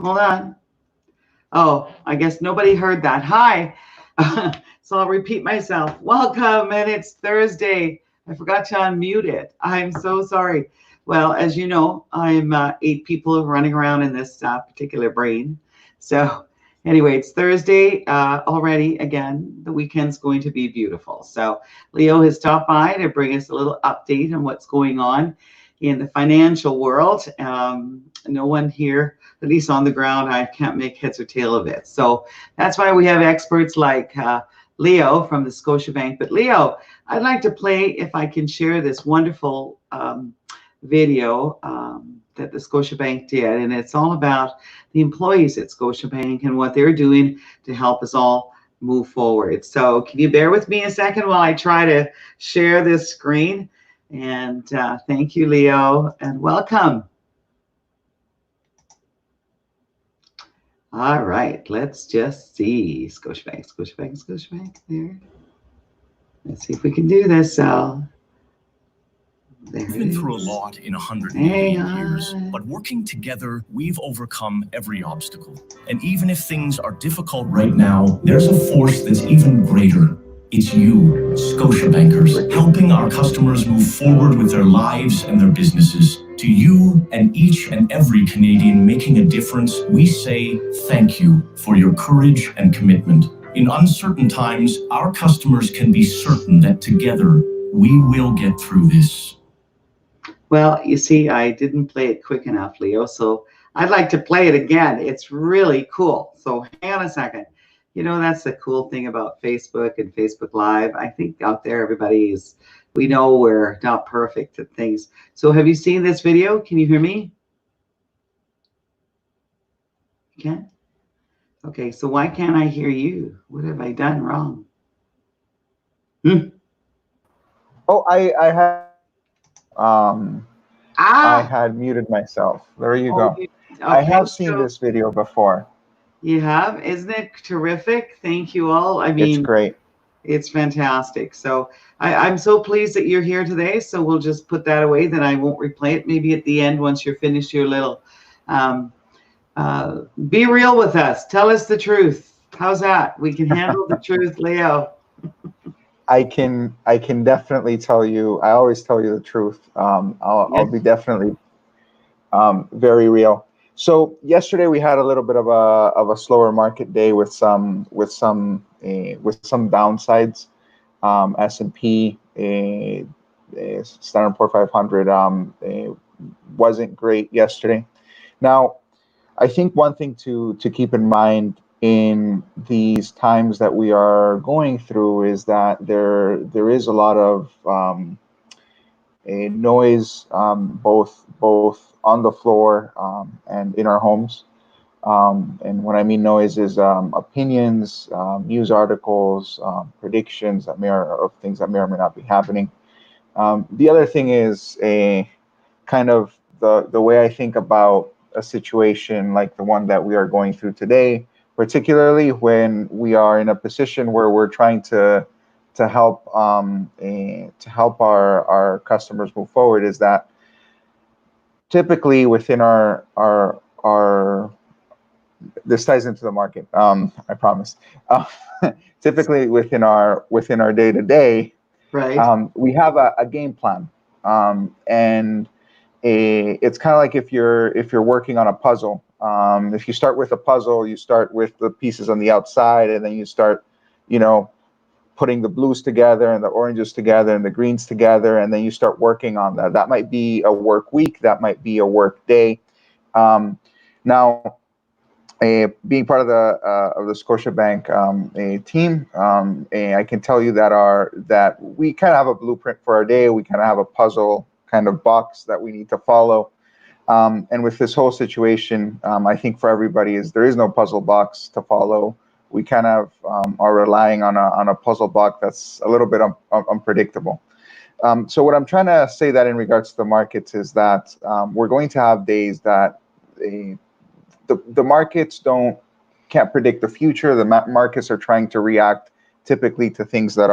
Hold on. Oh, I guess nobody heard that. Hi. So I'll repeat myself. Welcome, and it's Thursday. I forgot to unmute it. I'm so sorry. Well, as you know, I'm 8 people running around in this particular brain. So anyway, it's Thursday already. Again, the weekend's going to be beautiful. So Leo has stopped by to bring us a little update on what's going on in the financial world. No one here, at least on the ground, I can't make heads or tail of it. So that's why we have experts like Leo from the Scotiabank. But Leo, I'd like to play, if I can share this wonderful video that the Scotiabank did. And it's all about the employees at Scotiabank and what they're doing to help us all move forward. So can you bear with me a second while I try to share this screen? And thank you, Leo, and welcome. All right, let's just see. Scotiabank, there. Let's see if we can do this, Sal. We've been through a lot in 188 years, but working together, we've overcome every obstacle. And even if things are difficult right now, there's a force that's even greater. It's you, Scotiabankers, helping our customers move forward with their lives and their businesses. To you and each and every Canadian making a difference, we say thank you for your courage and commitment. In uncertain times, our customers can be certain that together, we will get through this. Well, you see, I didn't play it quick enough, Leo, so I'd like to play it again. It's really cool. So hang on a second. You know, that's the cool thing about Facebook and Facebook Live. I think out there, we know we're not perfect at things. So have you seen this video? Can you hear me? You can? Okay, so why can't I hear you? What have I done wrong? Oh, I had muted myself. There you go. Okay, I have seen this video before. You have? Isn't it terrific? Thank you all. I mean, it's great. It's fantastic. So I'm so pleased that you're here today. So we'll just put that away. Then I won't replay it. Maybe at the end, once you're finished your little, be real with us. Tell us the truth. How's that? We can handle the truth, Leo. I can definitely tell you. I always tell you the truth. I'll be definitely very real. So yesterday we had a little bit of a slower market day with some downsides. S&P, Standard & Poor's 500 wasn't great yesterday. Now, I think one thing to keep in mind in these times that we are going through is that there is a lot of noise, both on the floor and in our homes. And what I mean noise is opinions, news articles, predictions of things that may or may not be happening. The other thing is kind of the way I think about a situation like the one that we are going through today, particularly when we are in a position where we're trying to help our customers move forward, is that typically within our this ties into the market. I promise. Typically within our day to day, right? We have a game plan, and it's kind of like if you're working on a puzzle. If you start with a puzzle, you start with the pieces on the outside, and then you start, putting the blues together and the oranges together and the greens together, and then you start working on that. That might be a work week. That might be a work day. Now, being part of the Scotiabank team, I can tell you that we kind of have a blueprint for our day. We kind of have a puzzle kind of box that we need to follow. And with this whole situation, I think for everybody there is no puzzle box to follow. We kind of are relying on a puzzle box that's a little bit unpredictable. So what I'm trying to say that in regards to the markets is that we're going to have days that the markets can't predict the future. The markets are trying to react typically to things that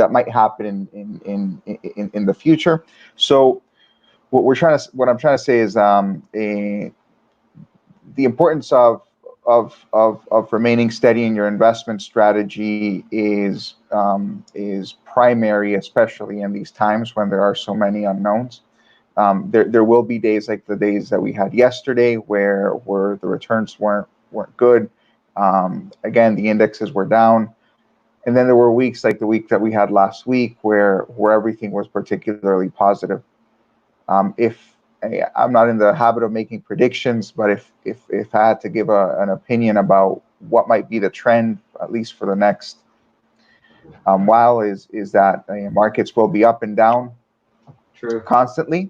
might happen in the future. So what I'm trying to say is the importance of of remaining steady in your investment strategy is primary, especially in these times when there are so many unknowns. There will be days like the days that we had yesterday where the returns weren't good. Again, the indexes were down. And then there were weeks like the week that we had last week where everything was particularly positive. If I'm not in the habit of making predictions, but if I had to give an opinion about what might be the trend, at least for the next while, is that markets will be up and down. True. Constantly,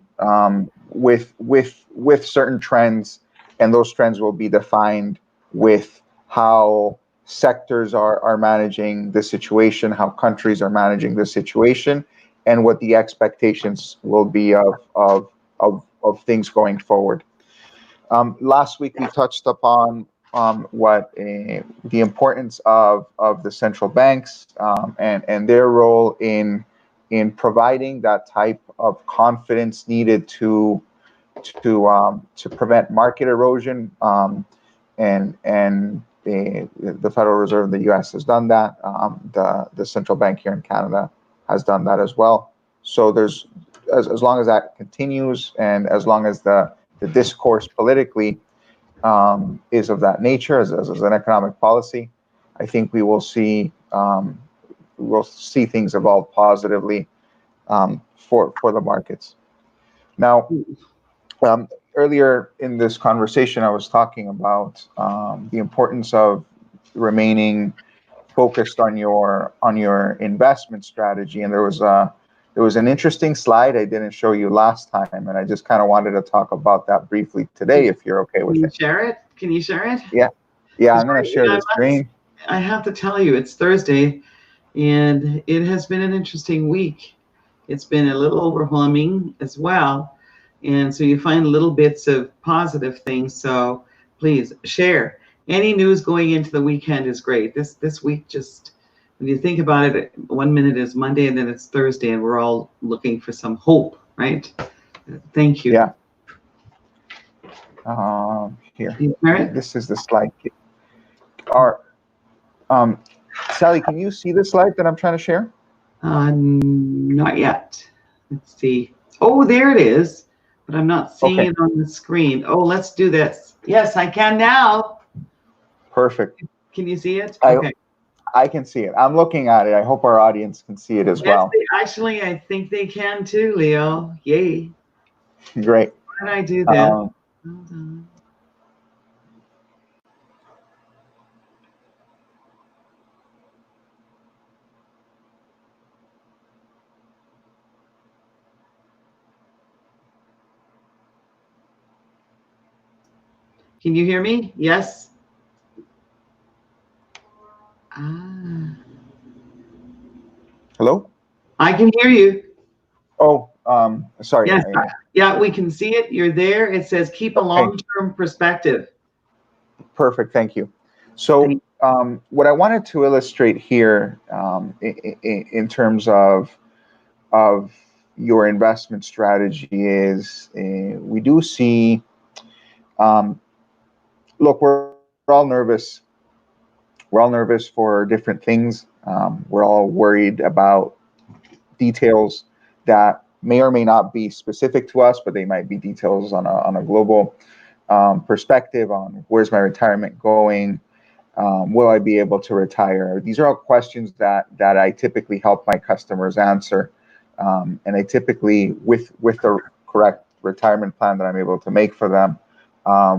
with certain trends, and those trends will be defined with how sectors are managing the situation, how countries are managing the situation, and what the expectations will be of things going forward. Last week we touched upon what the importance of the central banks and their role in providing that type of confidence needed to prevent market erosion, and the Federal Reserve in the U.S. has done that. The central bank here in Canada has done that as well. So there's as long as that continues, and as long as the discourse politically is of that nature as an economic policy, I think we will see things evolve positively for the markets. Now, earlier in this conversation, I was talking about the importance of remaining focused on your investment strategy, and there was an interesting slide I didn't show you last time, and I just kind of wanted to talk about that briefly today, if you're okay with it. Can you share it? Yeah, I'm going to share the screen. I have to tell you, it's Thursday, and it has been an interesting week. It's been a little overwhelming as well, and so you find little bits of positive things. So please share. Any news going into the weekend is great. This week, just when you think about it, 1 minute is Monday and then it's Thursday, and we're all looking for some hope, right? Thank you. Yeah. Here. This is the slide. Sally, can you see the slide that I'm trying to share? Not yet. Let's see. Oh, there it is, but I'm not seeing it on the screen. Oh, let's do this. Yes, I can now. Perfect. Can you see it? Okay. I can see it. I'm looking at it. I hope our audience can see it as well. Actually, I think they can too, Leo. Yay. Great. Why did I do that? Hold on. Can you hear me? Yes. Hello? I can hear you. Oh, sorry. Yes. Yeah, we can see it. You're there. It says keep a long-term perspective. Perfect. Thank you. So what I wanted to illustrate here in terms of your investment strategy is we do see, look, we're all nervous. We're all nervous for different things. We're all worried about details that may or may not be specific to us, but they might be details on a global perspective on where's my retirement going, will I be able to retire? These are all questions that I typically help my customers answer, and I typically, with the correct retirement plan that I'm able to make for them,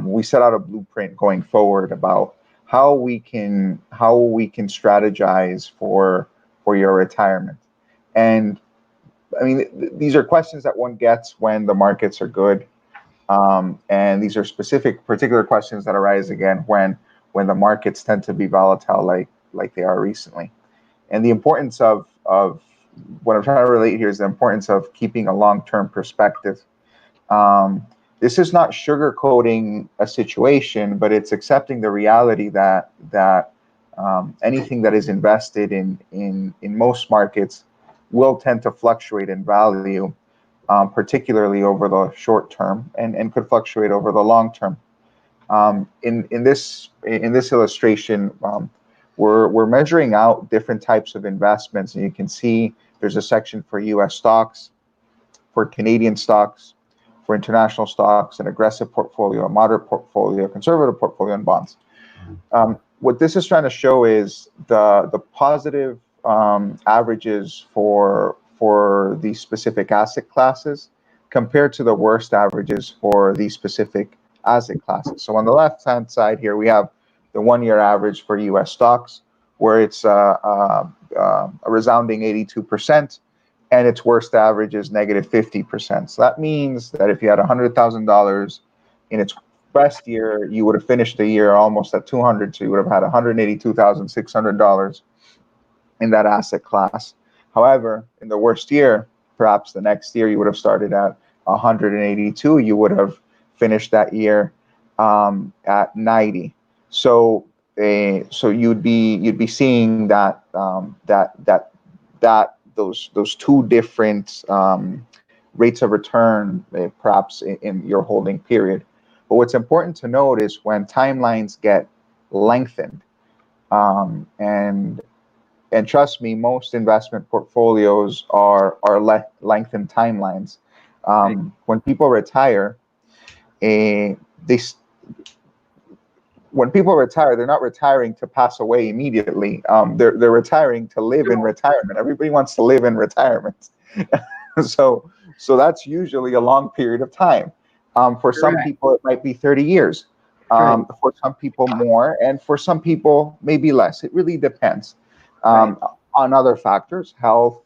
we set out a blueprint going forward about how we can strategize for your retirement. And I mean, these are questions that one gets when the markets are good, and these are particular questions that arise again when the markets tend to be volatile, like they are recently. And the importance of what I'm trying to relate here is the importance of keeping a long-term perspective. This is not sugarcoating a situation, but it's accepting the reality that anything that is invested in most markets will tend to fluctuate in value, particularly over the short term, and could fluctuate over the long term. In this illustration, we're measuring out different types of investments, and you can see there's a section for U.S. stocks, for Canadian stocks, for international stocks, an aggressive portfolio, a moderate portfolio, a conservative portfolio, and bonds. What this is trying to show is the positive averages for these specific asset classes compared to the worst averages for these specific asset classes. So on the left-hand side here, we have the one-year average for U.S. stocks, where it's a resounding 82%, and its worst average is negative 50%. So that means that if you had $100,000 in its best year, you would have finished the year almost at 200. So you would have had $182,600 in that asset class. However, in the worst year, perhaps the next year, you would have started at 182. You would have finished that year at 90. So you'd be seeing that those two different rates of return, perhaps in your holding period. But what's important to note is when timelines get lengthened, and trust me, most investment portfolios are lengthened timelines. When people retire, when people retire, they're not retiring to pass away immediately. They're retiring to live in retirement. Everybody wants to live in retirement. So that's usually a long period of time. For some people, it might be 30 years. For some people, more. And for some people, maybe less. It really depends on other factors, health,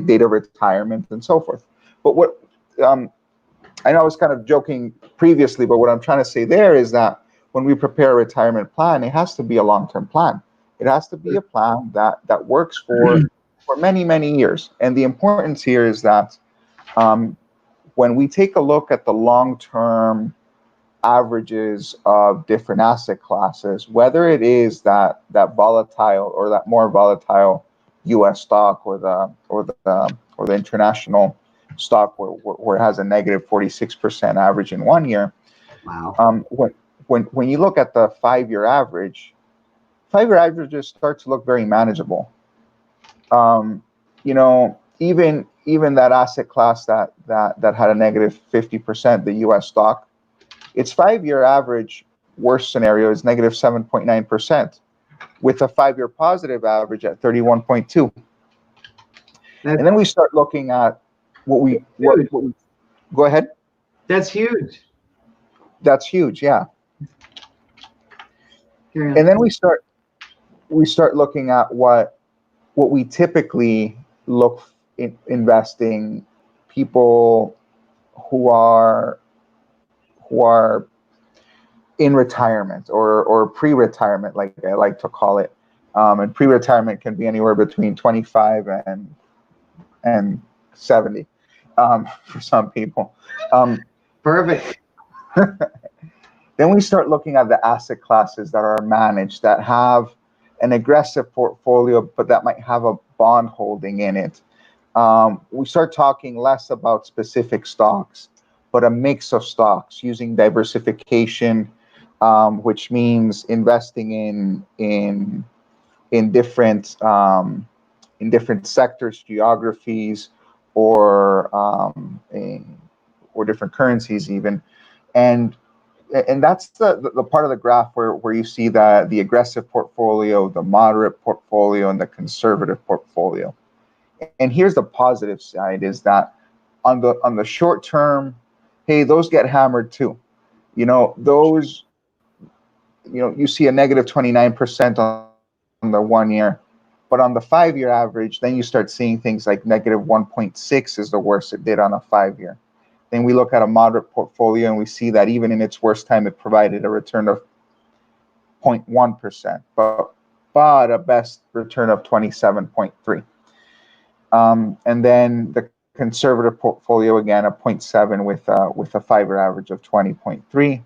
date of retirement, and so forth. But what I know I was kind of joking previously, but what I'm trying to say there is that when we prepare a retirement plan, it has to be a long-term plan. It has to be a plan that works for many, many years. And the importance here is that when we take a look at the long-term averages of different asset classes, whether it is that volatile or that more volatile U.S. stock or the international stock where it has a negative 46% average in 1 year. Wow. When you look at the 5-year average, 5-year averages start to look very manageable. Even that asset class that had a negative 50%, the U.S. stock, its 5-year average worst scenario is negative 7.9%, with a 5-year positive average at 31.2. And then we start looking at what we go ahead. That's huge. That's huge, yeah. And then we start looking at what we typically look in investing people who are in retirement or pre-retirement, like I like to call it. And pre-retirement can be anywhere between 25 and 70 for some people. Perfect. Then we start looking at the asset classes that are managed, that have an aggressive portfolio, but that might have a bond holding in it. We start talking less about specific stocks, but a mix of stocks, using diversification, which means investing in different sectors, geographies, or different currencies even. And that's the part of the graph where you see the aggressive portfolio, the moderate portfolio, and the conservative portfolio. And here's the positive side, is that on the short term, hey, those get hammered too. Those, you see a negative 29% on the 1 year, but on the 5-year average, then you start seeing things like negative 1.6 is the worst it did on a 5-year. Then we look at a moderate portfolio and we see that even in its worst time, it provided a return of 0.1%, but a best return of 27.3. And then the conservative portfolio, again, a 0.7 with a 5-year average of 20.3.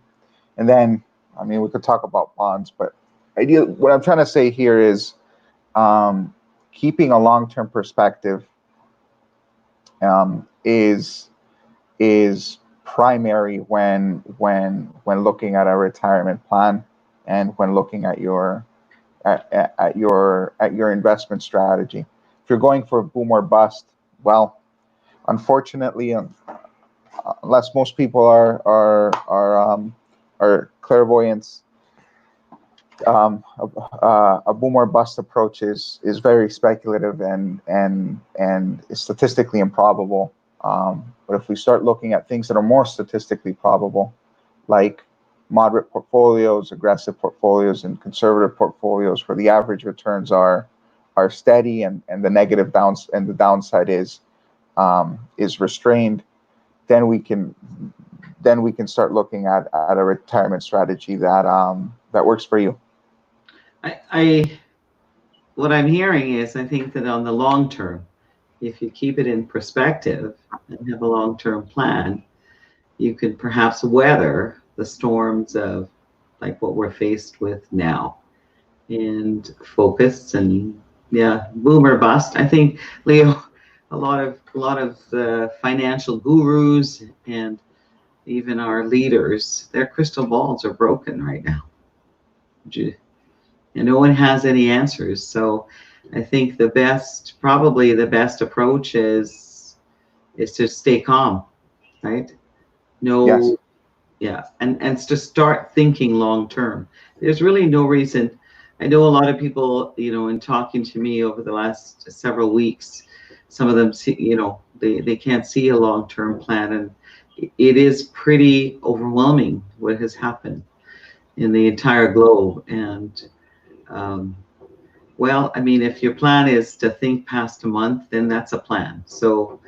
And then, we could talk about bonds, but what I'm trying to say here is keeping a long-term perspective is primary when looking at a retirement plan and when looking at your investment strategy. If you're going for boom or bust, well, unfortunately, unless most people are clairvoyants, a boom or bust approach is very speculative and is statistically improbable. But if we start looking at things that are more statistically probable, like moderate portfolios, aggressive portfolios, and conservative portfolios, where the average returns are steady and the negative the downside is restrained, then we can start looking at a retirement strategy that works for you. What I'm hearing is, I think that on the long term, if you keep it in perspective and have a long-term plan, you could perhaps weather the storms of like what we're faced with now, and focus and boom or bust. I think, Leo, a lot of the financial gurus and even our leaders, their crystal balls are broken right now, and no one has any answers. So I think probably the best approach is to stay calm, right? Yes. And to start thinking long term. There's really no reason. I know a lot of people, in talking to me over the last several weeks, some of them see, they can't see a long term plan, and it is pretty overwhelming what has happened in the entire globe. And well, I mean, if your plan is to think past a month, then that's a plan. So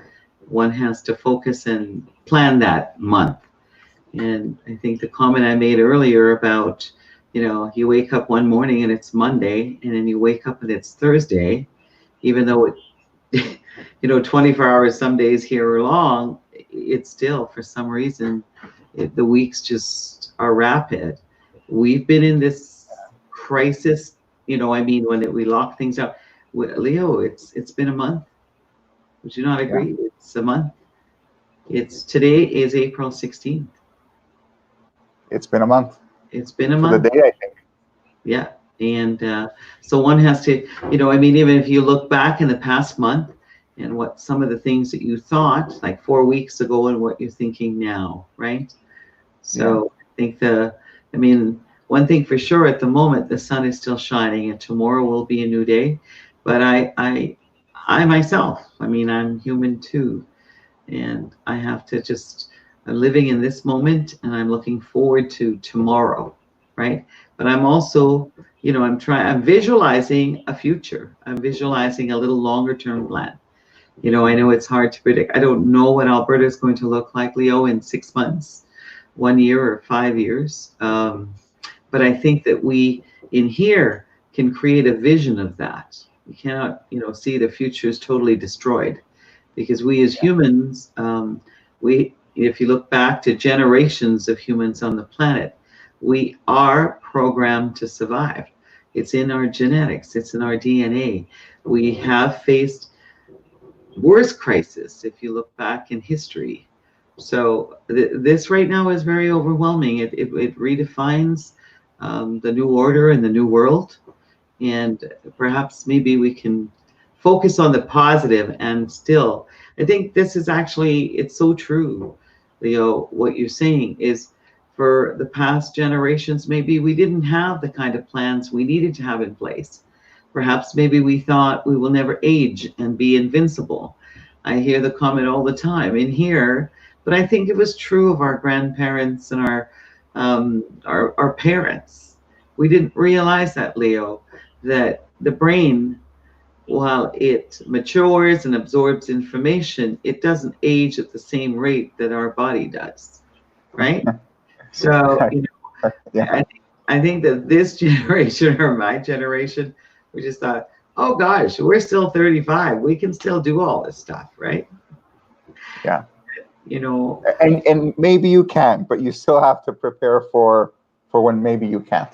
one has to focus and plan that month. And I think the comment I made earlier about, you wake up one morning and it's Monday, and then you wake up and it's Thursday, even though it, 24 hours some days here are long, it's still, for some reason, the weeks just are rapid. We've been in this crisis, when we lock things up. Leo, it's been a month. Would you not agree? Yeah. It's a month. Today is April 16th. It's been a month. It's been a month. The day, I think. Yeah. And so one has to, even if you look back in the past month and what some of the things that you thought like 4 weeks ago and what you're thinking now, right? So I think one thing for sure at the moment, the sun is still shining, and tomorrow will be a new day. But I myself, I'm human too. And I have to I'm living in this moment, and I'm looking forward to tomorrow, right? But I'm also, I'm visualizing a future. I'm visualizing a little longer term plan. I know it's hard to predict. I don't know what Alberta is going to look like, Leo, in 6 months, 1 year, or 5 years. But I think that we in here can create a vision of that. We cannot, see the future is totally destroyed, because we as humans, if you look back to generations of humans on the planet, we are programmed to survive. It's in our genetics. It's in our DNA. We have faced worse crises if you look back in history. So this right now is very overwhelming. It redefines the new order and the new world. And perhaps maybe we can focus on the positive. And still, I think this is actually, it's so true, Leo, what you're saying is, for the past generations, maybe we didn't have the kind of plans we needed to have in place. Perhaps maybe we thought we will never age and be invincible. I hear the comment all the time in here, but I think it was true of our grandparents and our parents. We didn't realize that, Leo, that the brain, while it matures and absorbs information, it doesn't age at the same rate that our body does, right? So, I think that this generation, or my generation, we just thought, oh gosh, we're still 35. We can still do all this stuff, right? Yeah. And maybe you can, but you still have to prepare for when maybe you can't.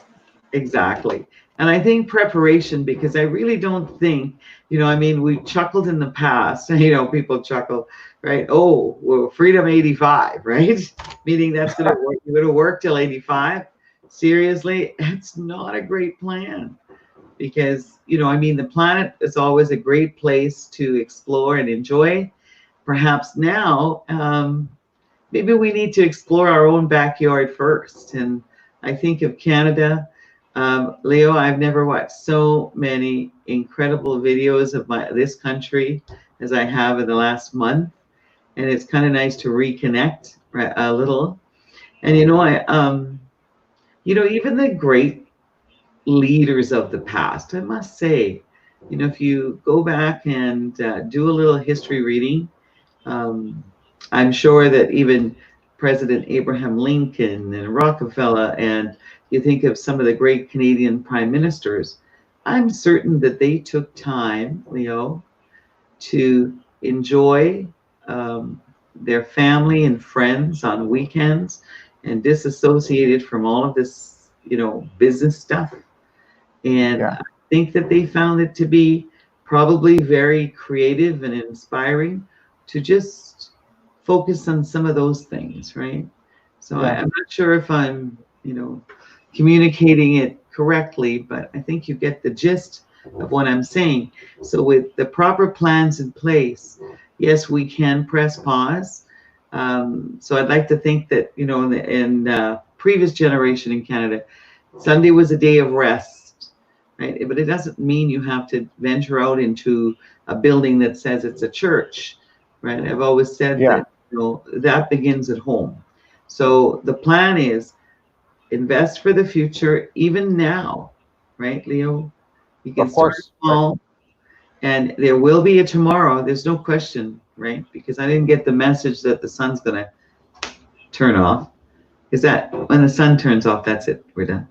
Exactly. And I think preparation, because I really don't think, I mean, we chuckled in the past, people chuckle, right? Oh, well, freedom 85, right? Meaning that's going to work. You're going to work till 85. Seriously, it's not a great plan because, I mean, the planet is always a great place to explore and enjoy. Perhaps now, maybe we need to explore our own backyard first. And I think of Canada. Leo, I've never watched so many incredible videos of this country as I have in the last month, and it's kind of nice to reconnect a little. And even the great leaders of the past, I must say, if you go back and do a little history reading, I'm sure that even President Abraham Lincoln and Rockefeller, and you think of some of the great Canadian prime ministers, I'm certain that they took time, Leo, to enjoy their family and friends on weekends and disassociated from all of this, business stuff. And I think that they found it to be probably very creative and inspiring to just focus on some of those things, right? So I'm not sure if I'm, communicating it correctly, but I think you get the gist of what I'm saying. So with the proper plans in place, yes, we can press pause. So I'd like to think that, in previous generation in Canada, Sunday was a day of rest, right? But it doesn't mean you have to venture out into a building that says it's a church, right? I've always said that, that begins at home. So the plan is invest for the future, even now, right, Leo? You can start small, and there will be a tomorrow. There's no question, right? Because I didn't get the message that the sun's going to turn off. Is that when the sun turns off, that's it. We're done.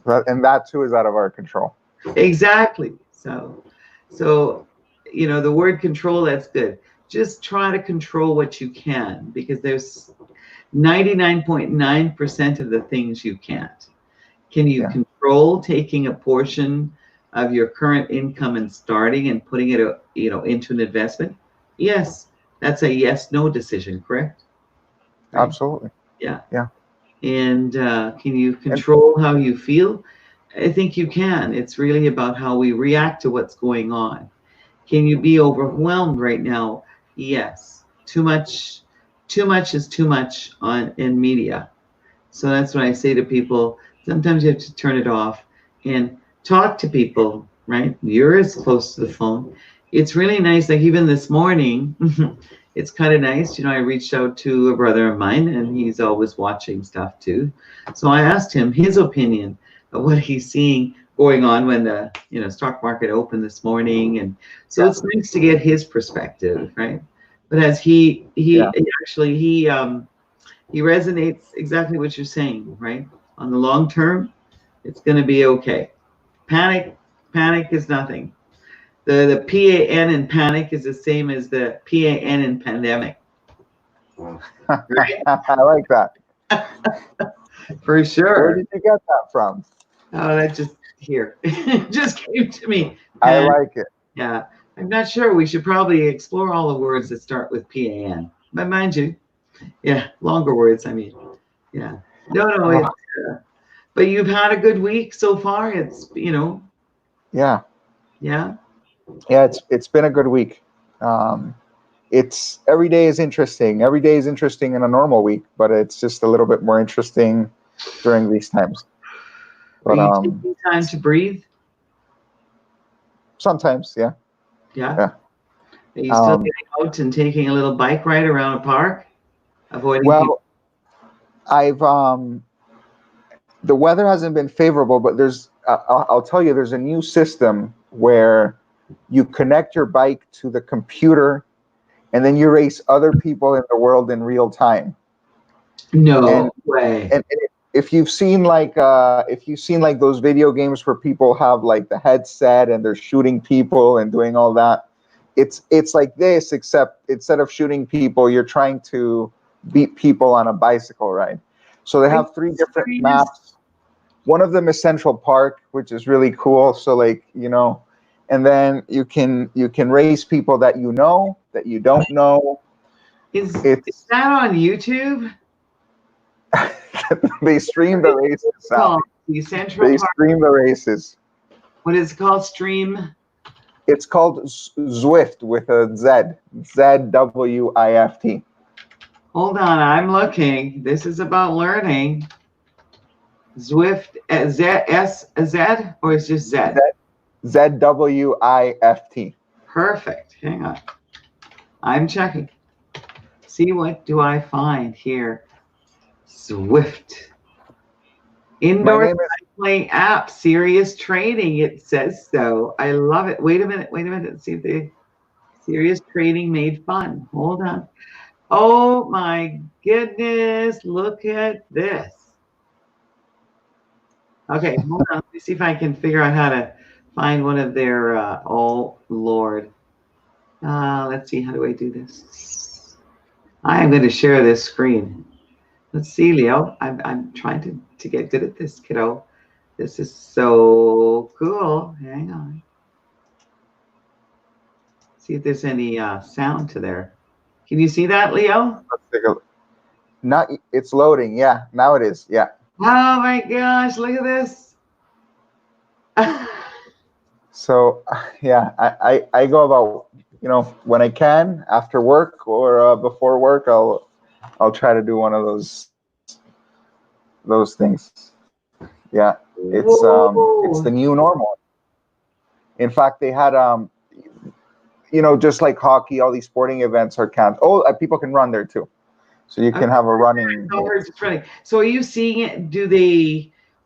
And that too is out of our control. Exactly. So, the word control, that's good. Just try to control what you can, because there's 99.9% of the things you can't. Can you control taking a portion of your current income and starting and putting it, into an investment? Yes. That's a yes/no decision, correct? Right? Absolutely. Yeah. And can you control how you feel? I think you can. It's really about how we react to what's going on. Can you be overwhelmed right now? Yes. Too much is too much in media. So that's what I say to people. Sometimes you have to turn it off and talk to people, right? You're as close to the phone. It's really nice. Like even this morning, it's kind of nice. I reached out to a brother of mine, and he's always watching stuff too. So I asked him his opinion of what he's seeing going on when the stock market opened this morning, and so it's nice to get his perspective, right? But as he resonates exactly what you're saying, right? On the long term, it's going to be okay. Panic is nothing. The PAN in panic is the same as the PAN in pandemic. Right? I like that. For sure. Where did you get that from? Oh, that just just came to me. I like it. Yeah. I'm not sure. We should probably explore all the words that start with PAN. But mind you, longer words, I mean. Yeah. No. But you've had a good week so far. It's, Yeah. Yeah. Yeah, it's been a good week. It's every day is interesting. Every day is interesting in a normal week, but it's just a little bit more interesting during these times. But are you taking time to breathe? Sometimes, yeah. Yeah. Are you still getting out and taking a little bike ride around a park? Avoiding people? I've the weather hasn't been favorable, but I'll tell you, there's a new system where you connect your bike to the computer, and then you race other people in the world in real time. No way. And if you've seen those video games where people have like the headset and they're shooting people and doing all that, it's like this, except instead of shooting people, you're trying to beat people on a bicycle ride. So they have 3 different maps. one of them is Central Park, which is really cool. So like, you know, and then you can race people that you know, that you don't know. Is that on YouTube? They stream the races. Called the Central They Park. stream the races. What is it called? Stream? It's called Zwift with a Z. ZWIFT. Hold on, I'm looking. This is about learning. Zwift, Z, or is just Z? ZWIFT. Perfect. Hang on. I'm checking. See, what do I find here? Zwift. Indoor cycling app, serious training. It says so. I love it. Wait a minute. See if the serious training made fun. Hold on. Oh my goodness. Look at this. Okay, hold on. Let me see if I can figure out how to find one of their, oh Lord. Let's see, how do I do this? I'm going to share this screen. Let's see, Leo. I'm trying to get good at this, kiddo. This is so cool. Hang on. See if there's any sound to there. Can you see that, Leo? Let's take a look. Not, it's loading. Yeah, now it is. Yeah. Oh my gosh, look at this. So, yeah, I go about, you know, when I can after work or before work, I'll try to do one of those things. Yeah, it's the new normal. In fact, they had you know, just like hockey, all these sporting events are canceled. Oh, people can run there too, so you can have a running. So are you seeing it?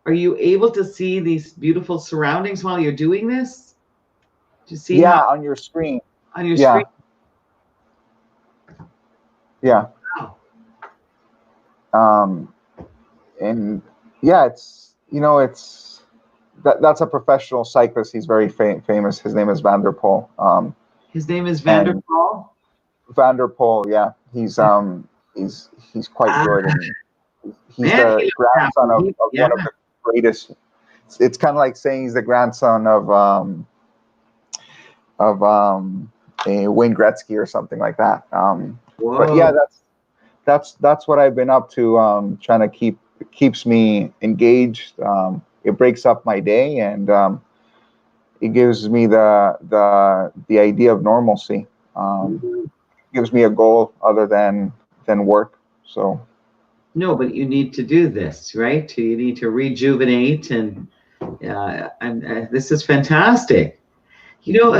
Are you able to see these beautiful surroundings while you're doing this? Do you see? Yeah, on your screen. On your screen. Yeah. Wow. And yeah, it's, you know, it's that's a professional cyclist. He's very famous. His name is Van der Poel. His name is Van der Poel. Van der Poel, yeah. He's quite good. And he's the grandson of one of the greatest. It's kind of like saying he's the grandson of Wayne Gretzky or something like that. But yeah, that's what I've been up to. Trying to keeps me engaged. It breaks up my day, and it gives me the idea of normalcy. Gives me a goal other than work. So no, but you need to do this, right? You need to rejuvenate, and this is fantastic. You know,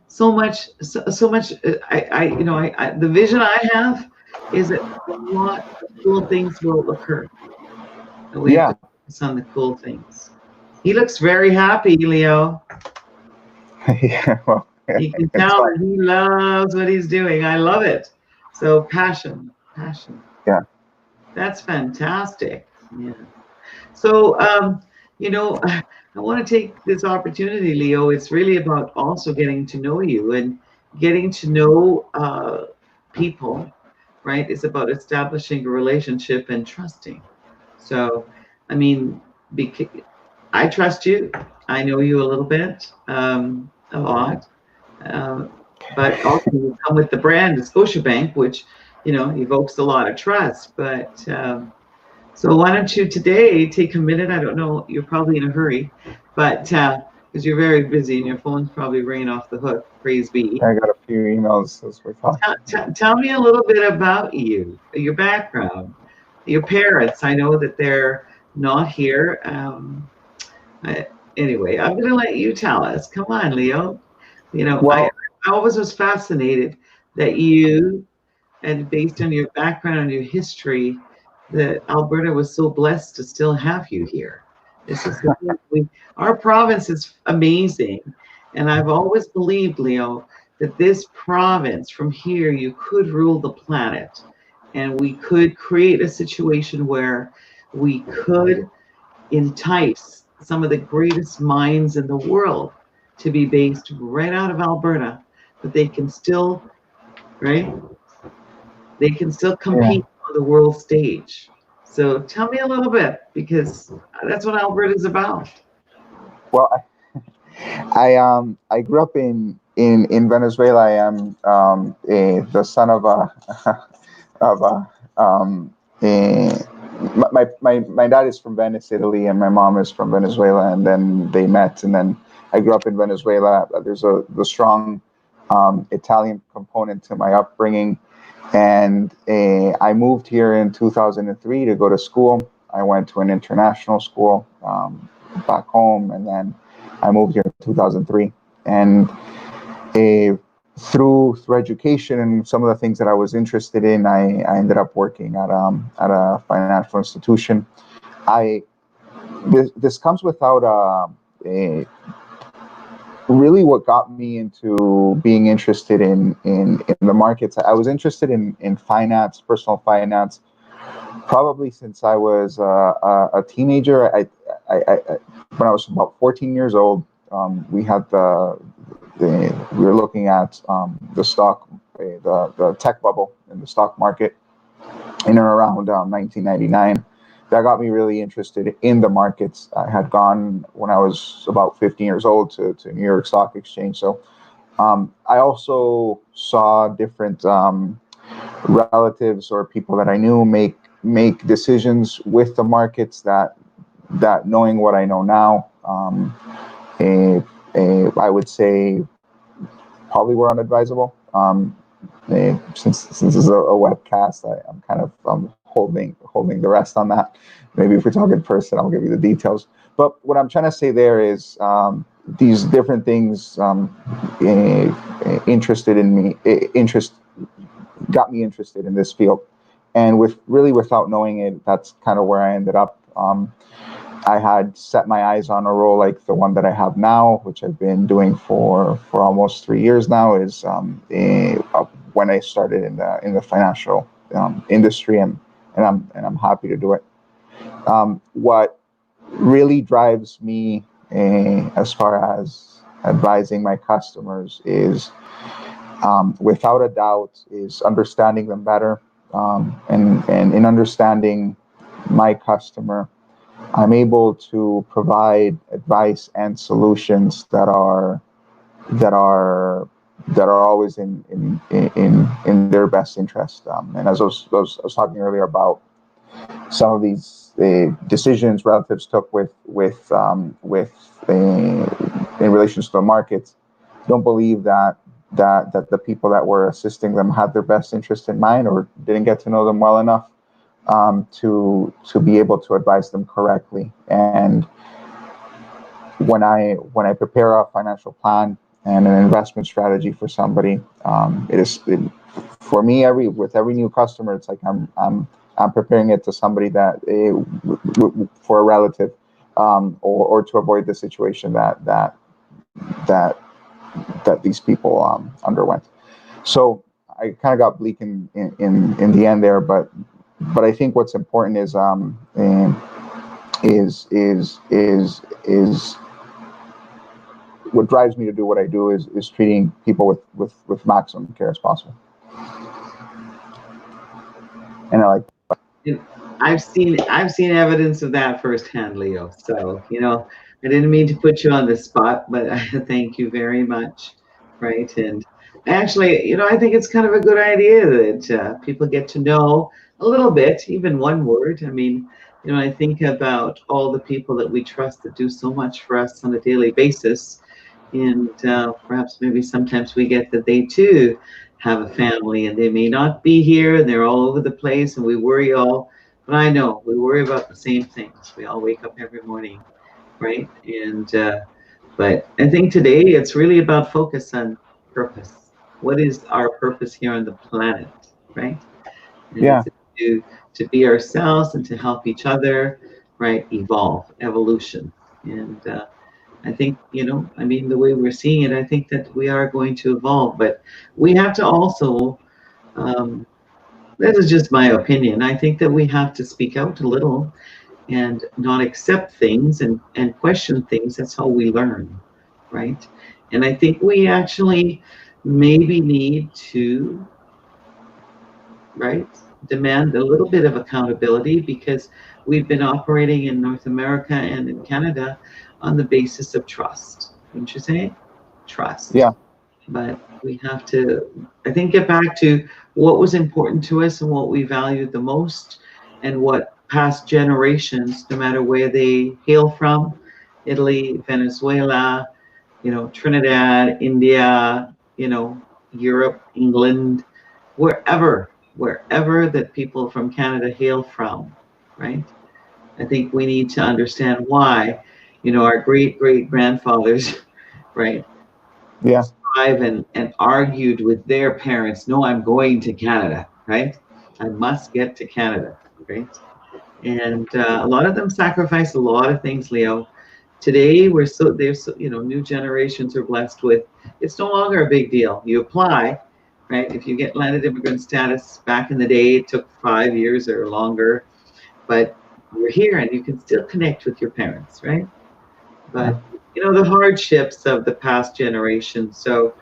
so much. The vision I have is that a lot of cool things will occur. And we have to focus on the cool things. He looks very happy, Leo. Yeah, well, you can tell that he loves what he's doing. I love it. So passion. Yeah, that's fantastic. Yeah. So you know, I want to take this opportunity, Leo. It's really about also getting to know you and getting to know people, right? It's about establishing a relationship and trusting. So, I mean, I trust you. I know you a little bit, a lot. But also you come with the brand of Scotiabank, which, you know, evokes a lot of trust. But so why don't you today take a minute? I don't know, you're probably in a hurry, but because you're very busy and your phone's probably ringing off the hook. Praise be. I got a few emails as we're talking. Tell me a little bit about you, your background, your parents. I know that they're not here. Anyway, I'm going to let you tell us. Come on, Leo. You know, I always was fascinated that you, and based on your background and your history, that Alberta was so blessed to still have you here. This is our province is amazing, and I've always believed, Leo, that this province from here you could rule the planet, and we could create a situation where we could entice some of the greatest minds in the world to be based right out of Alberta, but they can still, right? They can still compete on the world stage. So tell me a little bit, because that's what Alberta is about. Well, I grew up in Venezuela. I am the son of of a my dad is from Venice, Italy, and my mom is from Venezuela, and then they met, and then I grew up in Venezuela. There's the strong Italian component to my upbringing, and I moved here in 2003 to go to school. I went to an international school back home, and then I moved here in 2003, and through education and some of the things that I was interested in, I ended up working at a financial institution. This comes without really what got me into being interested in the markets. I was interested in finance, personal finance, probably since I was a teenager. When I was about 14 years old, we had we were looking at the tech bubble in the stock market in and around 1999. That got me really interested in the markets. I had gone when I was about 15 years old to New York Stock Exchange. So I also saw different relatives or people that I knew make decisions with the markets that knowing what I know now, I would say probably were unadvisable. Since this is a webcast, I'm kind of holding the rest on that. Maybe if we talk in person, I'll give you the details. But what I'm trying to say there is these different things got me interested in this field, and without knowing it, that's kind of where I ended up. I had set my eyes on a role like the one that I have now, which I've been doing for almost 3 years now. Is when I started in the financial industry, and I'm happy to do it. What really drives me as far as advising my customers is, without a doubt, is understanding them better, and in understanding my customer, I'm able to provide advice and solutions that are always in their best interest. And as I was talking earlier about some of these decisions relatives took with in relation to the markets, don't believe that the people that were assisting them had their best interest in mind, or didn't get to know them well enough to be able to advise them correctly. And when I prepare a financial plan and an investment strategy for somebody, for me, with every new customer, it's like I'm preparing it to somebody that for a relative, or to avoid the situation that these people underwent. So I kind of got bleak in the end there, but I think what's important is what drives me to do what I do is treating people with maximum care as possible. And I like. I've seen evidence of that firsthand, Leo. So I didn't mean to put you on the spot, but thank you very much. Right, and actually, I think it's kind of a good idea that people get to know a little bit, even one word. I mean, I think about all the people that we trust that do so much for us on a daily basis, and perhaps maybe sometimes we get that they too have a family and they may not be here and they're all over the place, and we worry all. But I know we worry about the same things. We all wake up every morning, right? And but I think today it's really about focus on purpose. What is our purpose here on the planet, right? And Yeah. To be ourselves and to help each other, right? Evolution. And I think, the way we're seeing it, I think that we are going to evolve, but we have to also, this is just my opinion, I think that we have to speak out a little and not accept things and question things. That's how we learn, right? And I think we actually maybe need to, right, demand a little bit of accountability, because we've been operating in North America and in Canada on the basis of trust. Wouldn't you say? Trust. Yeah. But we have to, I think, get back to what was important to us and what we valued the most, and what past generations, no matter where they hail from, Italy, Venezuela, Trinidad, India, Europe, England, wherever that people from Canada hail from, right? I think we need to understand why, our great grandfathers, right? Yeah. And argued with their parents, no, I'm going to Canada, right? I must get to Canada, right? And a lot of them sacrifice a lot of things, Leo. Today, new generations are blessed with, it's no longer a big deal. You apply, right? If you get landed immigrant status, back in the day, it took 5 years or longer, but you're here and you can still connect with your parents, right? But, the hardships of the past generation. So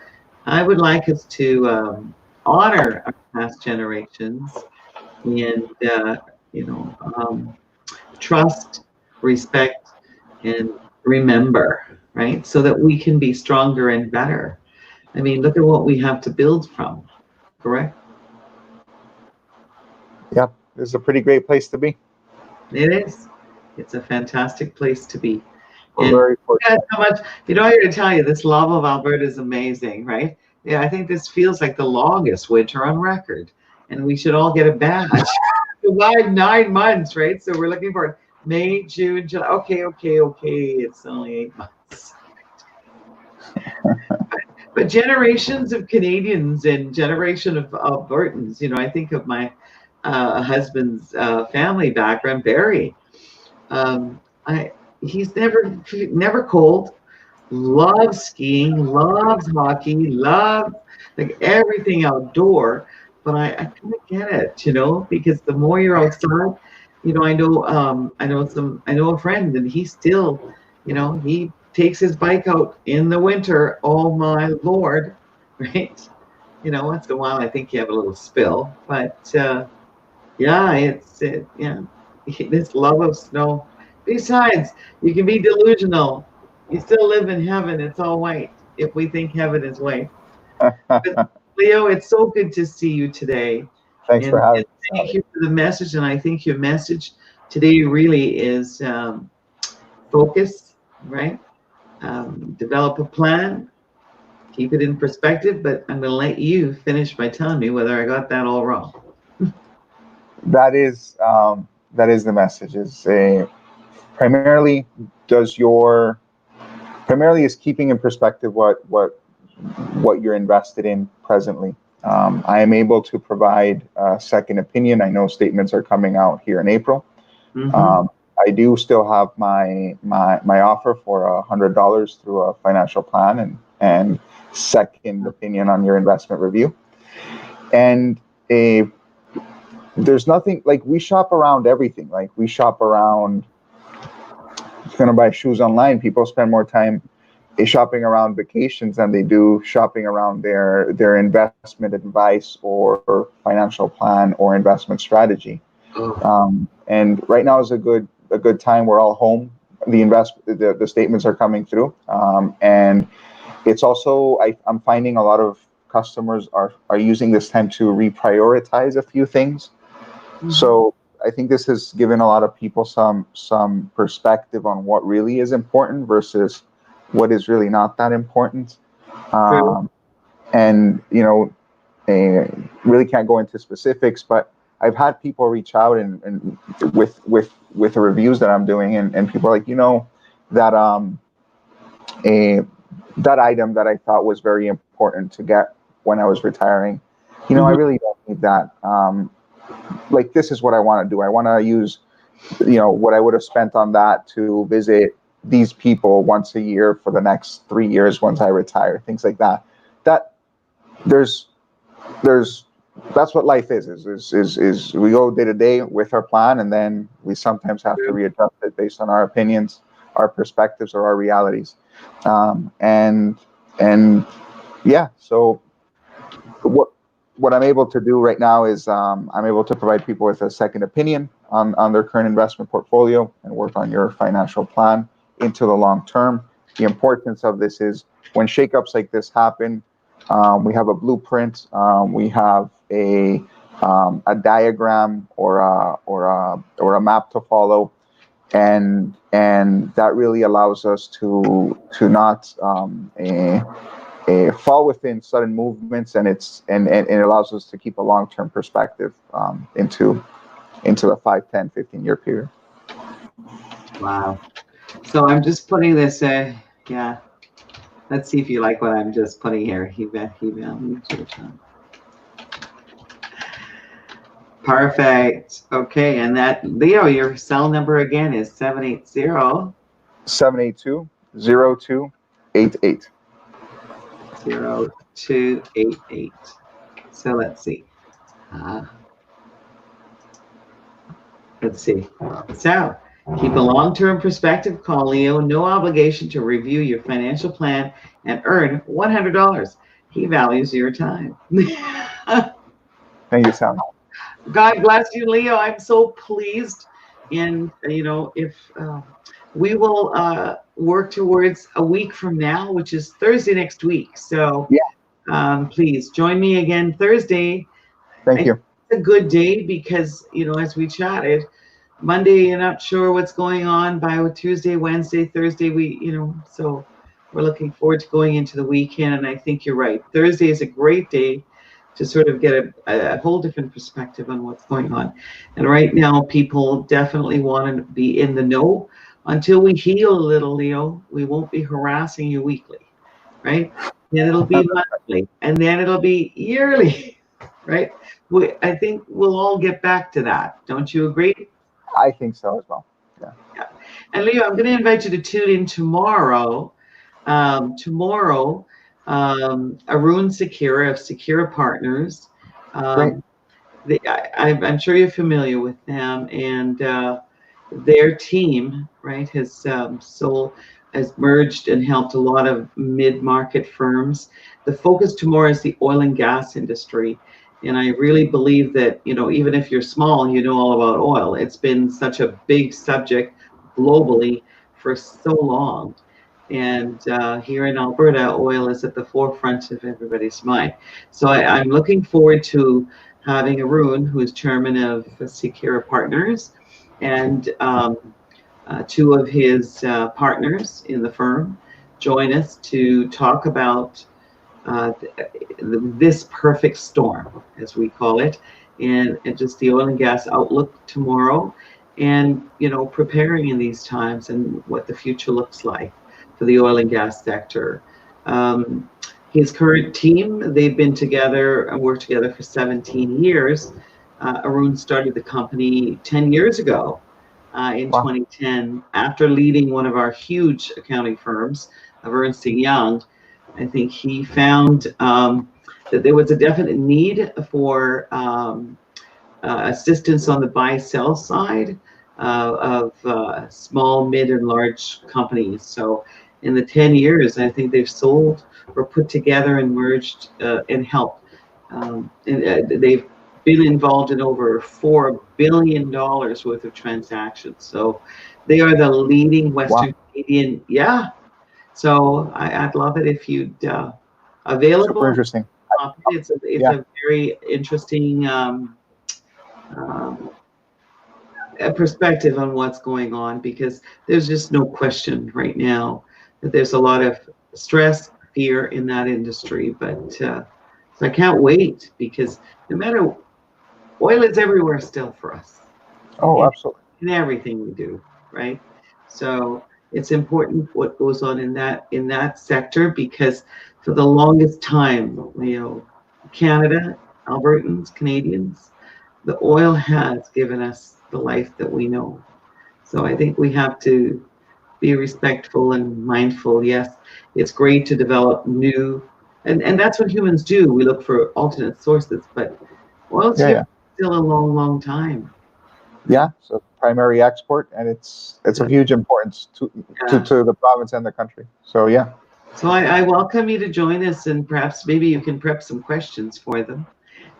I would like us to honor our past generations and, trust, respect, and remember, right? So that we can be stronger and better. I mean, look at what we have to build from, correct? Yeah, this is a pretty great place to be. It is. It's a fantastic place to be. We're very fortunate. How much, I got to tell you, this love of Alberta is amazing, right? Yeah, I think this feels like the longest winter on record, and we should all get a badge. Survive 9 months, right? So we're looking for May, June, July. Okay. It's only 8 months. But generations of Canadians and generation of Albertans, I think of my husband's family background, Barry. He's never cold, loves skiing, loves hockey, loves like everything outdoor. But I kind of get it, because the more you're outside, I know a friend, and he still, he takes his bike out in the winter. Oh my Lord, right? Once in a while I think you have a little spill, but yeah, this love of snow. Besides, you can be delusional. You still live in heaven. It's all white if we think heaven is white. But Leo, it's so good to see you today. Thanks for having me. Thank you for the message. And I think your message today really is focus, right? Develop a plan, keep it in perspective. But I'm going to let you finish by telling me whether I got that all wrong. That is the message. Is primarily is keeping in perspective what you're invested in presently. I am able to provide a second opinion. I know statements are coming out here in April. Mm-hmm. I do still have my offer for $100 through a financial plan and second opinion on your investment review. And there's nothing like, we shop around everything. Like, we shop around, if you're going to buy shoes online, people spend more time shopping around vacations than they do shopping around their investment advice or financial plan or investment strategy. And right now is a good time. We're all home. The statements are coming through, and it's also I'm finding a lot of customers are using this time to reprioritize a few things. Mm-hmm. So I think this has given a lot of people some perspective on what really is important versus what is really not that important. And really can't go into specifics, but I've had people reach out and with the reviews that I'm doing, and people are like, that item that I thought was very important to get when I was retiring, I really don't need that. Like, this is what I want to do. I want to use, what I would have spent on that to visit these people once a year for the next 3 years once I retire, things like that. That's what life is we go day to day with our plan, and then we sometimes have to readjust it based on our opinions, our perspectives, or our realities. So what I'm able to do right now is I'm able to provide people with a second opinion on their current investment portfolio and work on your financial plan into the long term. The importance of this is when shakeups like this happen, we have a blueprint, we have a diagram or a map to follow, and that really allows us to not fall within sudden movements, and it allows us to keep a long-term perspective into the 5, 10, 15-year period. Wow. So I'm just putting this, yeah. Let's see if you like what I'm just putting here. He values your time. Perfect. Okay, and that, Leo, your cell number again is 780 782-0288. 0288. So let's see. So keep a long-term perspective. Call Leo. No obligation to review your financial plan and earn $100. He values your time. Thank you, Sam. God bless you, Leo. I'm so pleased. And, if we will work towards a week from now, which is Thursday next week. So please join me again Thursday. Thank you. It's a good day because, as we chatted, Monday, you're not sure what's going on. By Tuesday, Wednesday, Thursday, so we're looking forward to going into the weekend. And I think you're right. Thursday is a great day to sort of get a whole different perspective on what's going on. And right now, people definitely want to be in the know. Until we heal a little, Leo, we won't be harassing you weekly, right? Then it'll be monthly, and then it'll be yearly, right? I think we'll all get back to that. Don't you agree? I think so as well. Yeah. And Leo, I'm going to invite you to tune in tomorrow. Arun Secura of Secura Partners. I'm sure you're familiar with them, and their team, right, has merged and helped a lot of mid-market firms. The focus tomorrow is the oil and gas industry. And I really believe that, even if you're small, you know all about oil. It's been such a big subject globally for so long. And here in Alberta, oil is at the forefront of everybody's mind. So I'm looking forward to having Arun, who is chairman of Secura Partners, and two of his partners in the firm join us to talk about this perfect storm, as we call it, and just the oil and gas outlook tomorrow, and preparing in these times and what the future looks like for the oil and gas sector. His current team, they've been together and worked together for 17 years. Arun started the company 10 years ago in 2010 after leading one of our huge accounting firms, Ernst & Young. I think he found that there was a definite need for assistance on the buy-sell side of small, mid, and large companies. So in the 10 years, I think they've sold or put together and merged and helped. They've been involved in over $4 billion worth of transactions. So they are the leading Western Canadian. Yeah. So I'd love it if you'd available. Super interesting. It's a very interesting perspective on what's going on, because there's just no question right now that there's a lot of stress, fear in that industry. But so I can't wait, because no matter, oil is everywhere still for us. Oh, absolutely. In everything we do, right? So it's important what goes on in that sector, because for the longest time, Canada, Albertans, Canadians, the oil has given us the life that we know. So I think we have to be respectful and mindful. Yes, it's great to develop new, and that's what humans do. We look for alternate sources, but oil's still a long, long time. Yeah, so primary export, and it's of huge importance to the province and the country. So yeah. So I welcome you to join us, and perhaps maybe you can prep some questions for them.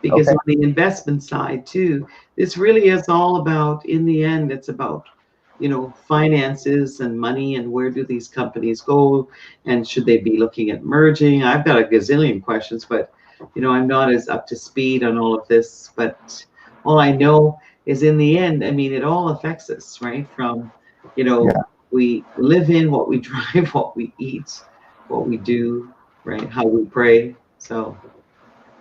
Because Okay. on the investment side too, this really is all about, in the end, it's about, finances and money, and where do these companies go, and should they be looking at merging? I've got a gazillion questions, but I'm not as up to speed on all of this. But all I know is, in the end, I mean, it all affects us, right? From, Yeah. we live in, what we drive, what we eat, what we do, right? How we pray. So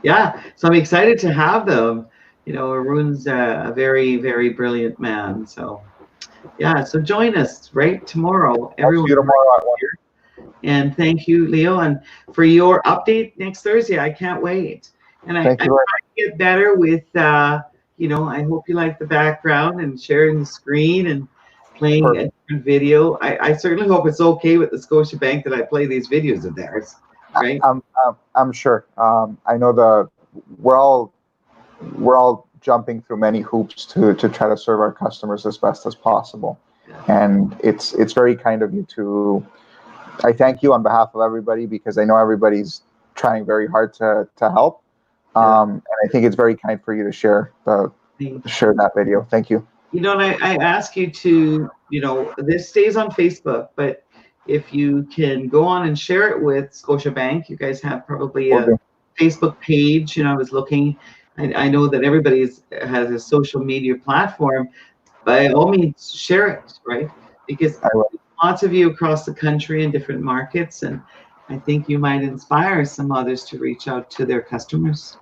yeah, so I'm excited to have them. Arun's a very, very brilliant man. So yeah, so join us right tomorrow, I'll see everyone. you tomorrow at 1. And thank you, Leo, and for your update next Thursday. I can't wait. And I'm Thank you very trying to get better with, I hope you like the background and sharing the screen and playing much. a different video. I certainly hope it's okay with the Scotiabank that I play these videos of theirs, right? I'm sure. I know we're all jumping through many hoops to try to serve our customers as best as possible, and it's very kind of you to. I thank you on behalf of everybody, because I know everybody's trying very hard to help, and I think it's very kind for you to share that video. Thank you. And I ask you to, this stays on Facebook, but if you can go on and share it with Scotiabank, you guys have probably a Facebook page. I was looking, I know that everybody has a social media platform. By all means, share it, right? Because lots of you across the country in different markets, and I think you might inspire some others to reach out to their customers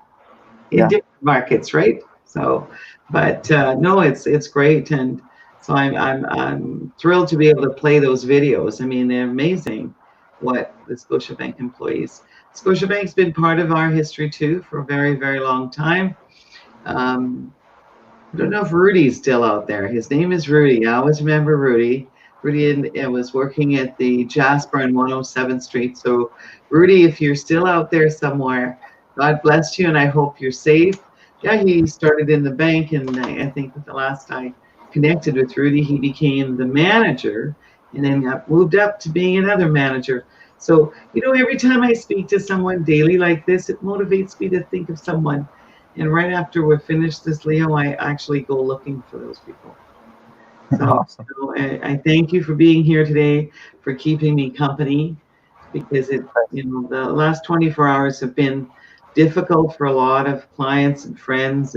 in different markets, right? So, but no, it's great, and so I'm thrilled to be able to play those videos. I mean, they're amazing. What the Scotiabank employees. Scotiabank's been part of our history too for a very, very long time. I don't know if Rudy's still out there. His name is Rudy. I always remember Rudy. Rudy was working at the Jasper on 107th Street. So, Rudy, if you're still out there somewhere, God bless you, and I hope you're safe. Yeah, he started in the bank, and I think the last I connected with Rudy, he became the manager, and then got moved up to being another manager. So, every time I speak to someone daily like this, it motivates me to think of someone. And right after we're finished this, Leo, I actually go looking for those people. So, Awesome. I thank you for being here today, for keeping me company, because the last 24 hours have been difficult for a lot of clients and friends,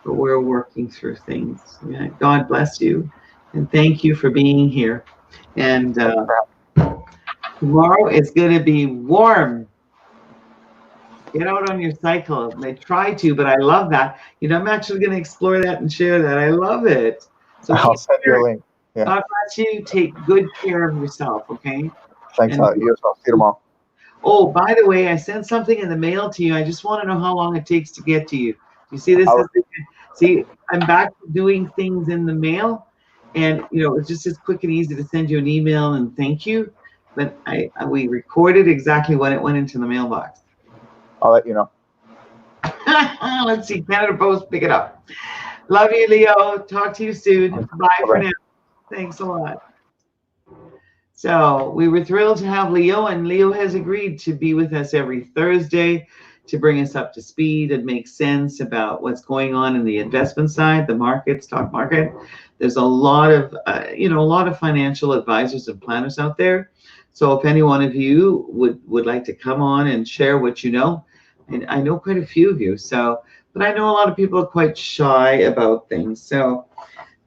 but we're working through things. Yeah, God bless you, and thank you for being here. And tomorrow it's going to be warm. Get out on your cycle. They try to, but I love that. I'm actually going to explore that and share that. I love it. So I'll send you a link. Yeah. God bless you. Take good care of yourself, okay? Thanks a lot. You as well. See you tomorrow. Oh, by the way, I sent something in the mail to you. I just want to know how long it takes to get to you. You see this? See, I'm back to doing things in the mail, and it's just as quick and easy to send you an email and thank you. But we recorded exactly when it went into the mailbox. I'll let you know. Let's see. Canada Post, pick it up. Love you, Leo. Talk to you soon. Bye for now. Thanks a lot. So we were thrilled to have Leo, and Leo has agreed to be with us every Thursday to bring us up to speed and make sense about what's going on in the investment side, the market, stock market. There's a lot of financial advisors and planners out there. So if any one of you would like to come on and share what you know, and I know quite a few of you, but I know a lot of people are quite shy about things. So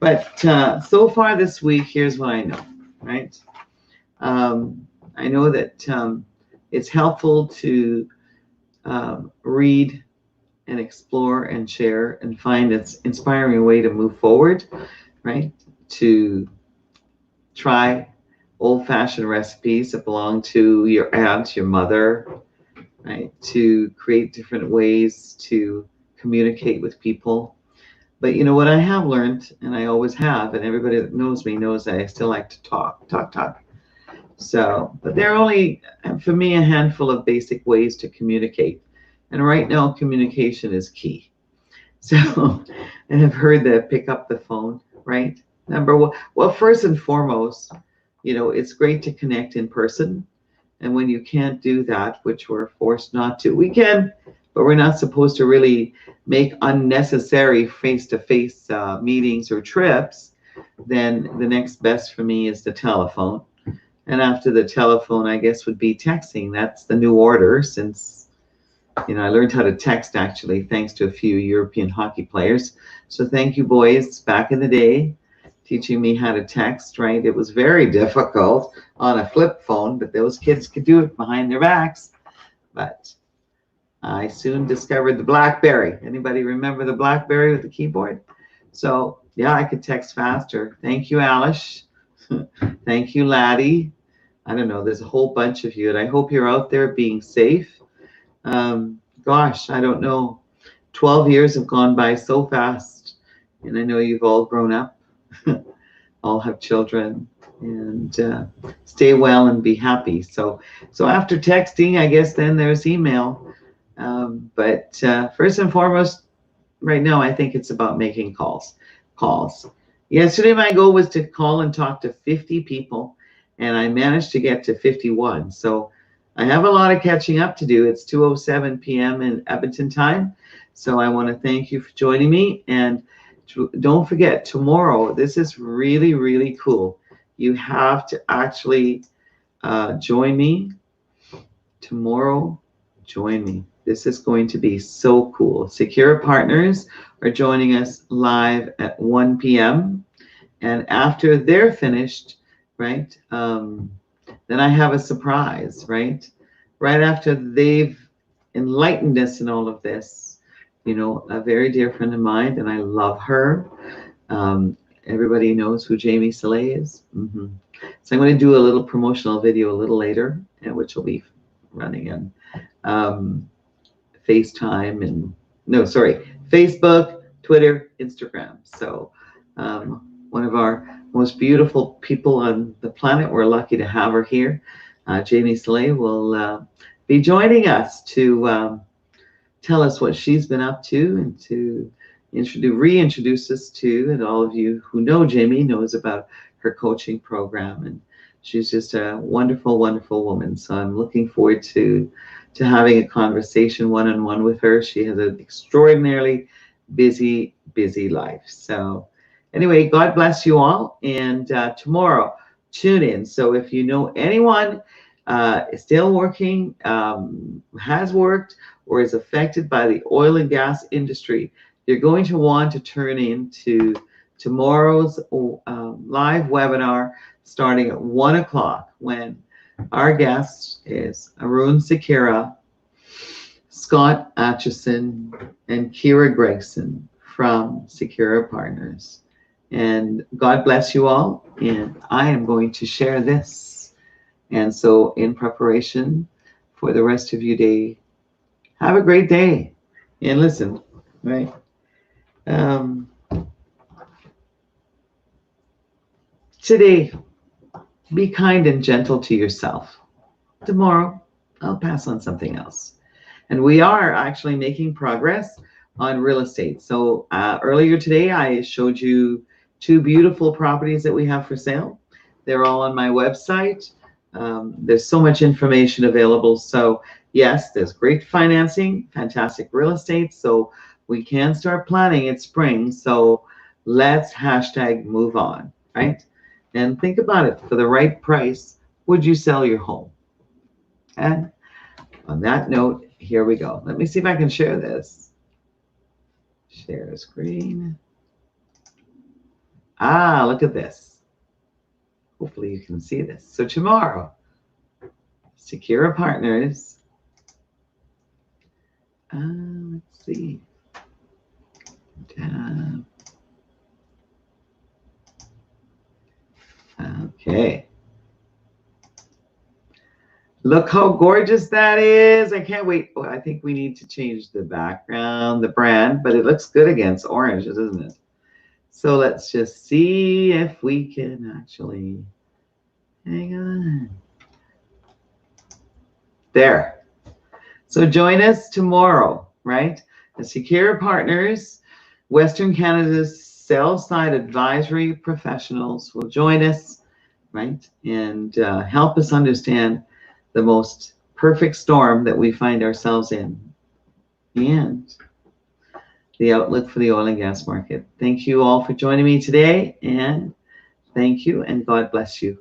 far this week, here's what I know, right? I know that it's helpful to read and explore and share and find an inspiring way to move forward, right? To try old-fashioned recipes that belong to your aunt, your mother, right? To create different ways to communicate with people. But what I have learned, and I always have, and everybody that knows me knows that I still like to talk. So, but there are only, for me, a handful of basic ways to communicate. And right now, communication is key. So, and I've heard that pick up the phone, right? Number one, well, first and foremost, it's great to connect in person. And when you can't do that, which we're forced not to, we can but we're not supposed to really make unnecessary face-to-face meetings or trips, then the next best for me is the telephone. And after the telephone, I guess, would be texting. That's the new order, since, I learned how to text, actually, thanks to a few European hockey players. So thank you, boys, back in the day, teaching me how to text, right? It was very difficult on a flip phone, but those kids could do it behind their backs. But I soon discovered the BlackBerry. Anybody remember the BlackBerry with the keyboard? So yeah, I could text faster. Thank you, Alice. Thank you, Laddie. I don't know, there's a whole bunch of you, and I hope you're out there being safe. Gosh, I don't know. 12 years have gone by so fast, and I know you've all grown up, all have children, and stay well and be happy. So after texting, I guess then there's email. But first and foremost, right now, I think it's about making calls. Yesterday, my goal was to call and talk to 50 people, and I managed to get to 51. So I have a lot of catching up to do. It's 2:07 p.m. in Edmonton time. So I want to thank you for joining me. And don't forget, tomorrow, this is really, really cool. You have to actually join me. Tomorrow, join me. This is going to be so cool. Secure Partners are joining us live at 1 p.m. And after they're finished, right, then I have a surprise, right? Right after they've enlightened us in all of this, a very dear friend of mine, and I love her. Everybody knows who Jamie Soleil is. So I'm going to do a little promotional video a little later, which will be running in FaceTime and Facebook, Twitter, Instagram. So one of our most beautiful people on the planet. We're lucky to have her here. Jamie Soleil will be joining us to tell us what she's been up to, and to reintroduce us to, and all of you who know Jamie knows about her coaching program. And she's just a wonderful, wonderful woman. So I'm looking forward to having a conversation one-on-one with her. She has an extraordinarily busy life. So anyway, God bless you all. And tomorrow, tune in. So if you know anyone is still working, has worked, or is affected by the oil and gas industry, you're going to want to turn into tomorrow's live webinar starting at 1 o'clock, when our guest is Arun Sekera, Scott Atchison, and Kira Gregson from Secure Partners. And God bless you all. And I am going to share this. And so in preparation for the rest of your day, have a great day. And listen, right? Today, be kind and gentle to yourself. Tomorrow, I'll pass on something else. And we are actually making progress on real estate. So earlier today, I showed you 2 beautiful properties that we have for sale. They're all on my website. There's so much information available. So yes, there's great financing, fantastic real estate. So we can start planning in spring. So let's #move on, right? And think about it. For the right price, would you sell your home? And on that note, here we go. Let me see if I can share this. Share screen. Look at this. Hopefully you can see this. So tomorrow, Secure Partners. Let's see. Okay. Look how gorgeous that is. I can't wait. Oh, I think we need to change the background, the brand, but it looks good against orange, doesn't it? So let's just see if we can actually, hang on. There. So join us tomorrow, right? The Secure Partners, Western Canada's sell-side advisory professionals will join us, right? And help us understand the most perfect storm that we find ourselves in. and the outlook for the oil and gas market. Thank you all for joining me today, and thank you, and God bless you.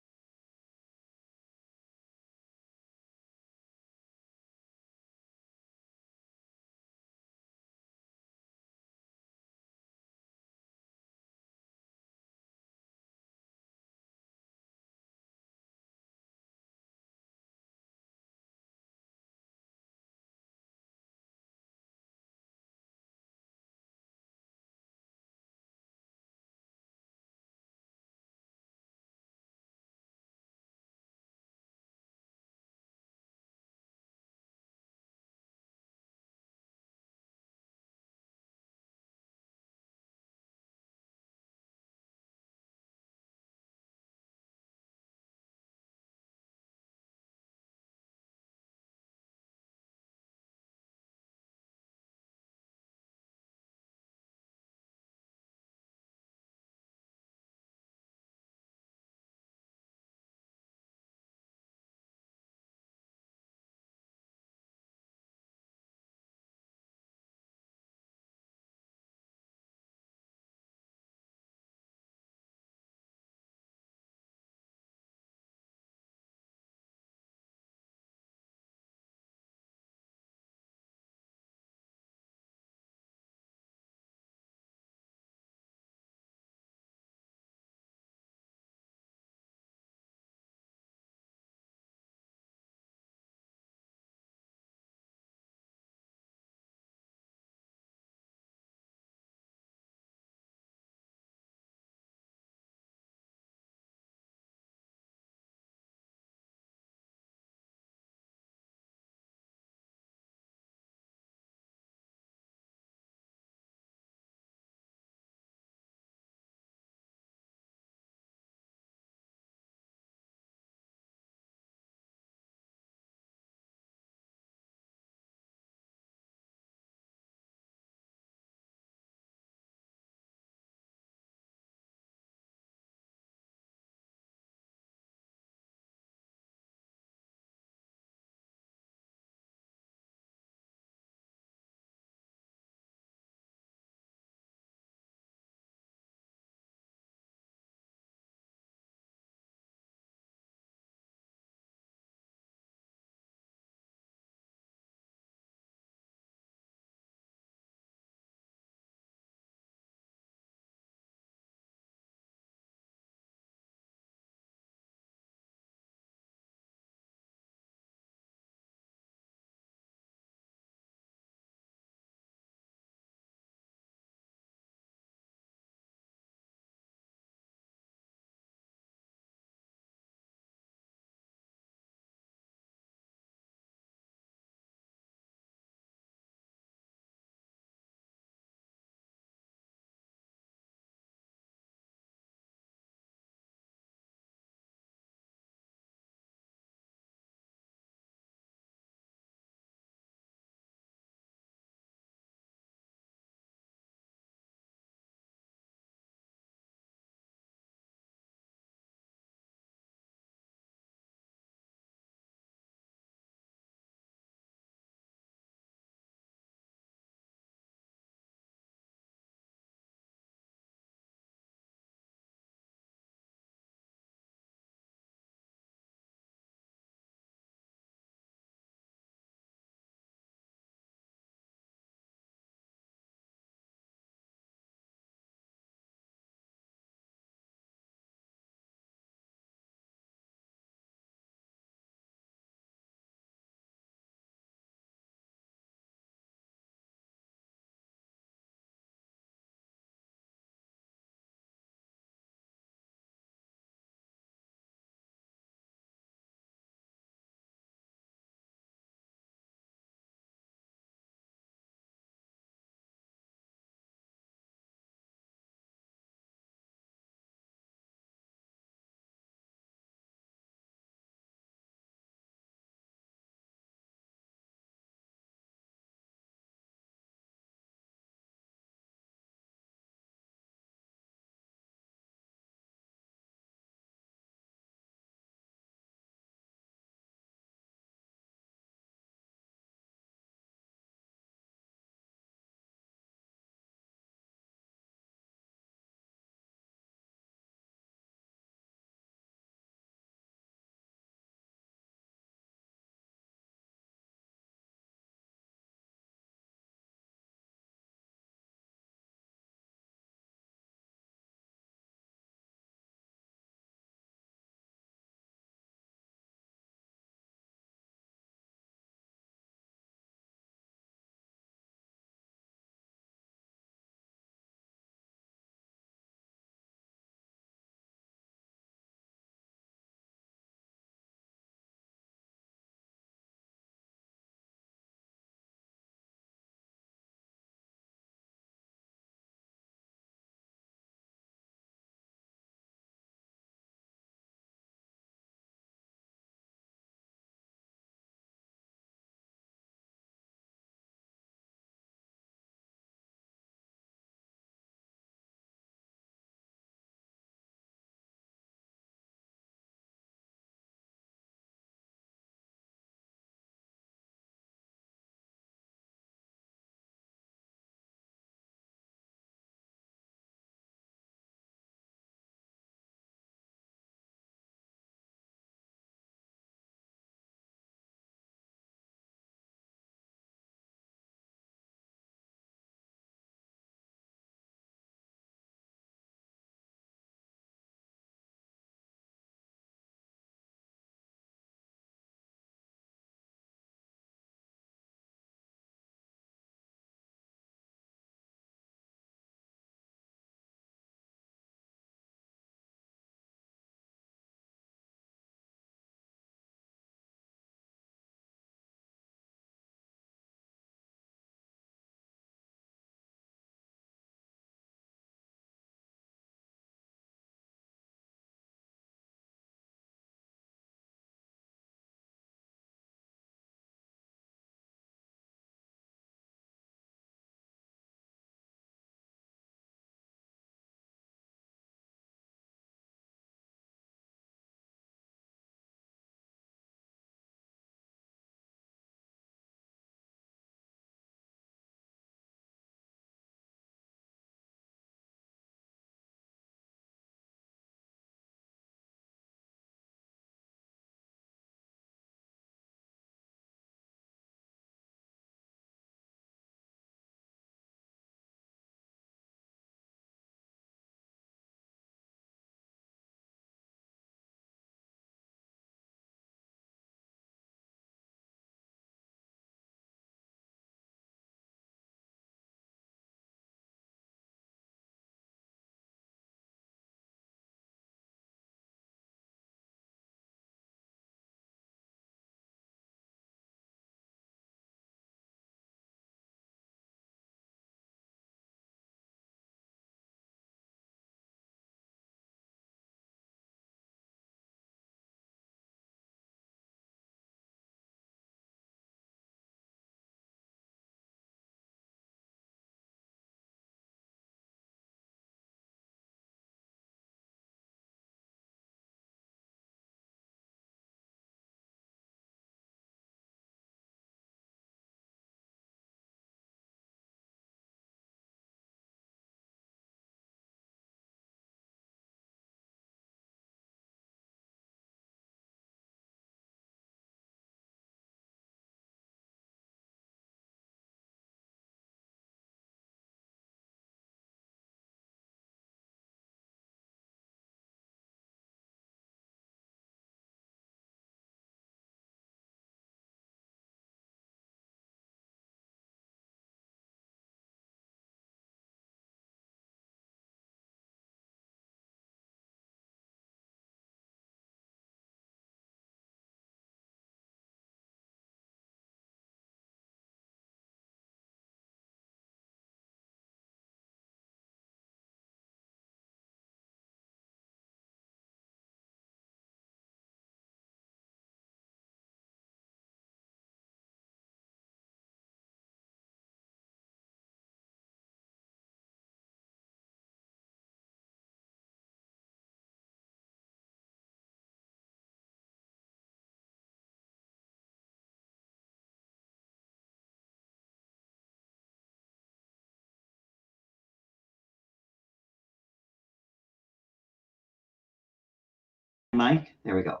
mic. There we go.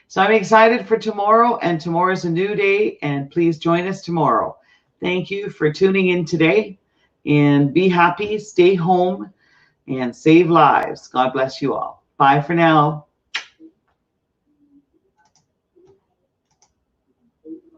So I'm excited for tomorrow, and tomorrow's a new day, and please join us tomorrow. Thank you for tuning in today, and be happy, stay home, and save lives. God bless you all. Bye for now.